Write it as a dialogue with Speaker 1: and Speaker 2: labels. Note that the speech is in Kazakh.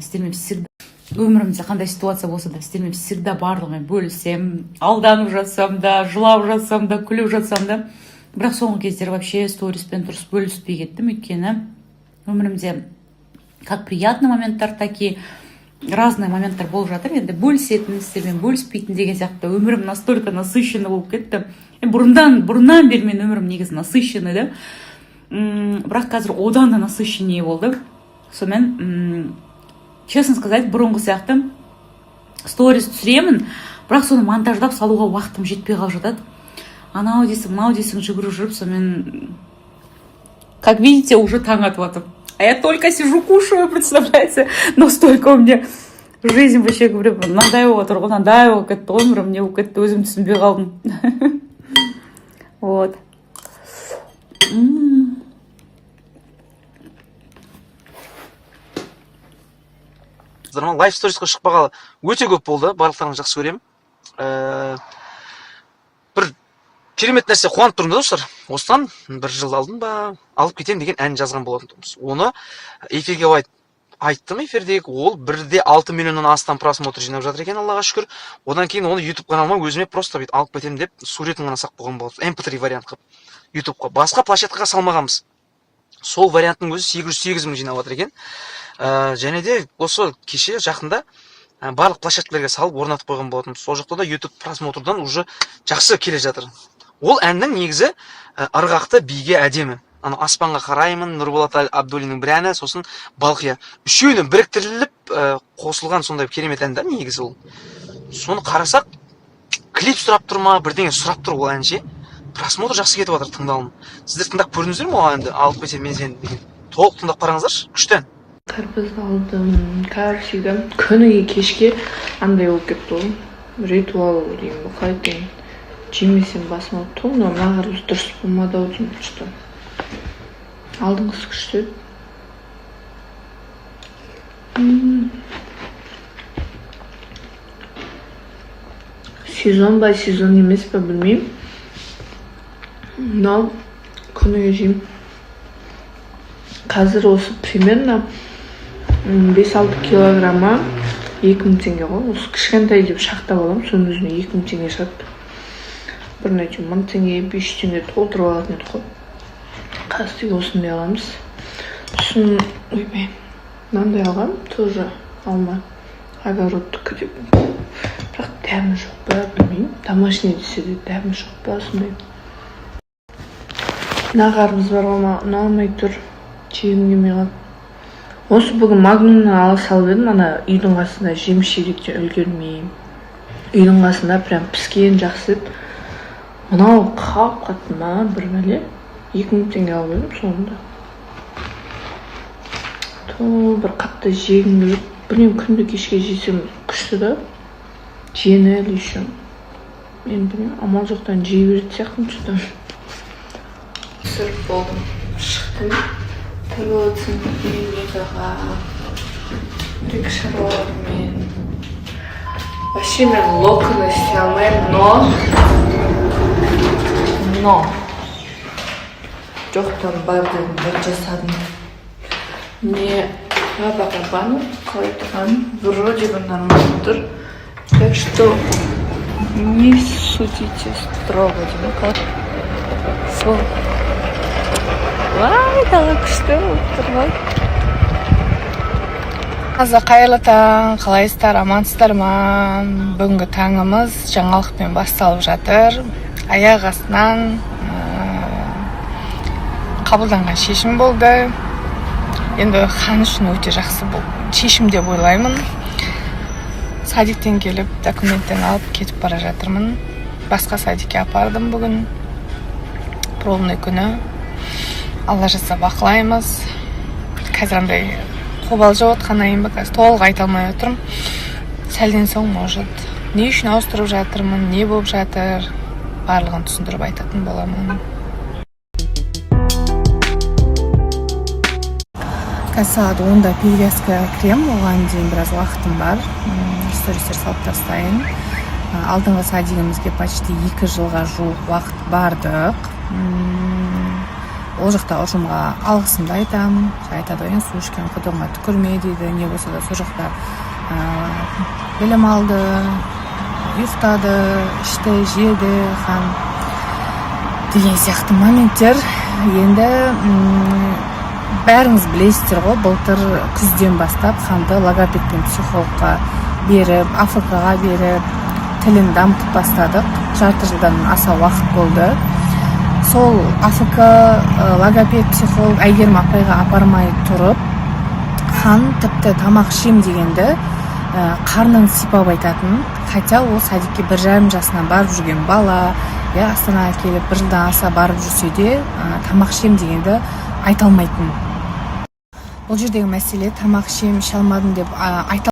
Speaker 1: Сіздермен всегда өмірімде қандай ситуация болса да сіздермен всегда барлығымен бөлісем, алданып жатсам да, жылап жатсам да, күліп жатсам да, бірақ соңғы кездері вообще сториспен дұрыс бөліспей кеттім, өйткені өмірімде как приятный моменттар, так и разные моменттар болып жатыр. Енді бөлісетін, сіздермен бөліспейтін деген сияқты өмірім настолько насыщенный болып кетті. Бұрыннан бері мен өмірім негізі насыщенный, да. Бірақ қазір одан да насыщеннее болды. Сонымен, честно сказать, бұрынғы сияқты сторис түсіремін, бірақ соны монтаждап салуға уақытым жетпей қалып жатады. Анау дейсің, мынау дейсің, жүгіріп жүріп, сонымен, как видите, уже таң атып жатыр. А я только сижу, кушаю, представляете? Но столько у меня жизнь вообще, говорю, мынандай болып отыр, мынандай болып кетті, өмірім не болып кетті, өзім түсінбей қалдым. Вот.
Speaker 2: Лайф сторисқа шықпағалы өте көп болды, барлықтарыңызды жақсы көремін. Бір керемет нәрсе қуанып тұрмын да достар. Осыдан бір жыл алдын ба алып кетем деген ән жазған болатынбыз. Оны эфирге айттым, эфирдегі ол 1,6 миллионнан астам просмотр жинап жатыр екен, Аллаға шүкір. Одан кейін оны YouTube каналыма өзіме просто алып кетем деп суретін ғана сақ болған болды. MP3 вариант қылып YouTubeға. Басқа площадкаға салмағанбыз. Сол варианттың өзі 808 мың жинап жатыр екен. Және де осы кеше жақында барлық площадкаларға салып орнатып қойған болатынбыз. Сол жақта да YouTube просмотрдан уже жақсы келе жатыр. Ол әннің негізі ырғақты, биге, әдемі. Ана аспанға қараймын, Нұрболат Абдуллиннің бір әні, сосын Балқия. Үшеуінің біріктіріліп қосылған сондай керемет ән да негізі ол. Соны қарасақ, клип сұрап тұр ма, бірдеңе сұрап тұр ол әнше. Просмотр жақсы кетіп жатыр, тыңдалым. Сіздер тыңдап көрдіңіздер ме ол әнді? Алып кетем мен сені деген. Толық тыңдап қараңыздаршы, күшті ән.
Speaker 3: Қарбыз алдым, короче, күніге кешке андай болып кетті ол. Ритуал деймін, қалай деймін. Жемесем басым ауырып тұр, но мына қарбыз дұрыс болмады ау деймін, күшті. Алдыңғысы күшті. Сезон ба, сезон емес па білмеймін. Но күніге жеймін. Қазір осы примерно 5-6 килограмма 2000 теңге ғой. Осы кішкентай деп шақтап аламын, соның өзіне 2000 теңге шығады. Бір нәрсе 1000 теңге, 500 теңге толтырып алатын еді ғой. Қазір осындай аламыз. Сосын, ойбай, мынандай алғам, тоже алма, огородтікі деп. Бірақ дәмі жоқ па, білмеймін. Домашний десе де дәмі жоқ па, сондай. Нағарымыз бар ғой, ұнамай тұр. Жегім келмей қалды. Осы бүгін магнумнан ала салып едім, ана үйдің қасында жеміс жидектен үлгермеймін. Үйдің қасында прям піскен жақсы еді. Мынау қап қатты маған бір бәле 2000 теңге алып едім соңында. Бір қатты жегім келіп, білмеймін, күнді кешке жесем күшті да. Жеңіл еще. Мен білмеймін, амал жоқтан жей береді сияқтым что-то. Сүріп болдым, шықтым. Тәуелсің мемлекаға бір шаруалармен. Вообще мен локоны істей алмаймын, но жоқтан бар дедім, бір жасадым. Не по барабану, қалай тұрған, вроде бы нормально тұр. Так что не судите строго, демек. Сол. Вай, тағы күшті болып тұр ғой. Аза қайырлы таң, қалайсыздар, амансыздар ма? Бүгінгі таңымыз жаңалықпен басталып жатыр. Аяқ астынан қабылданған шешім болды. Енді хан үшін өте жақсы шешім деп ойлаймын. Садиктен келіп, документтен алып кетіп бара жатырмын. Басқа садикке апардым бүгін. Пробный күні. Алла жазса бақылаймыз. Қазір андай қобалжып отқанайын ба, қазір толық айта алмай отырмын. Сәлден соң, может, не үшін ауыстырып жатырмын, не болып жатыр, барлығын түсіндіріп айтатын боламын. Қазір сағат 10-да перевязка крем, оған дейін біраз уақытым бар. Стористер салып тастайын. Алдыңғы садигімізге почти 2 жылға жуық уақыт бардық. ол жақта ұжымға алғысымды айтамын. Айтады ғой, су ішкен құдығыңа түкірме дейді. Не болса да сол жақта білім алды, ұйықтады, ішті, жеді, хан деген сияқты моменттер. Енді бәріңіз білесіздер ғой, былтыр күзден бастап ханды логопед пен психологқа беріп, АФК-ға беріп, тілін дамытып бастадық. Жарты жылдан аса уақыт болды. Сол АФК, логопед, психолог Әйгерім апайға апармай тұрып, хан тіпті тамақ ішем дегенді қарнын сипап айтатын. Хотя ол садикке 1,5 жасынан барып жүрген бала, Астанаға келіп 1 жылдан аса барып жүрсе де тамақ ішем дегенді айта алмайтын. Бұл жердегі мәселе тамақ ішем, іше алмадым деп айта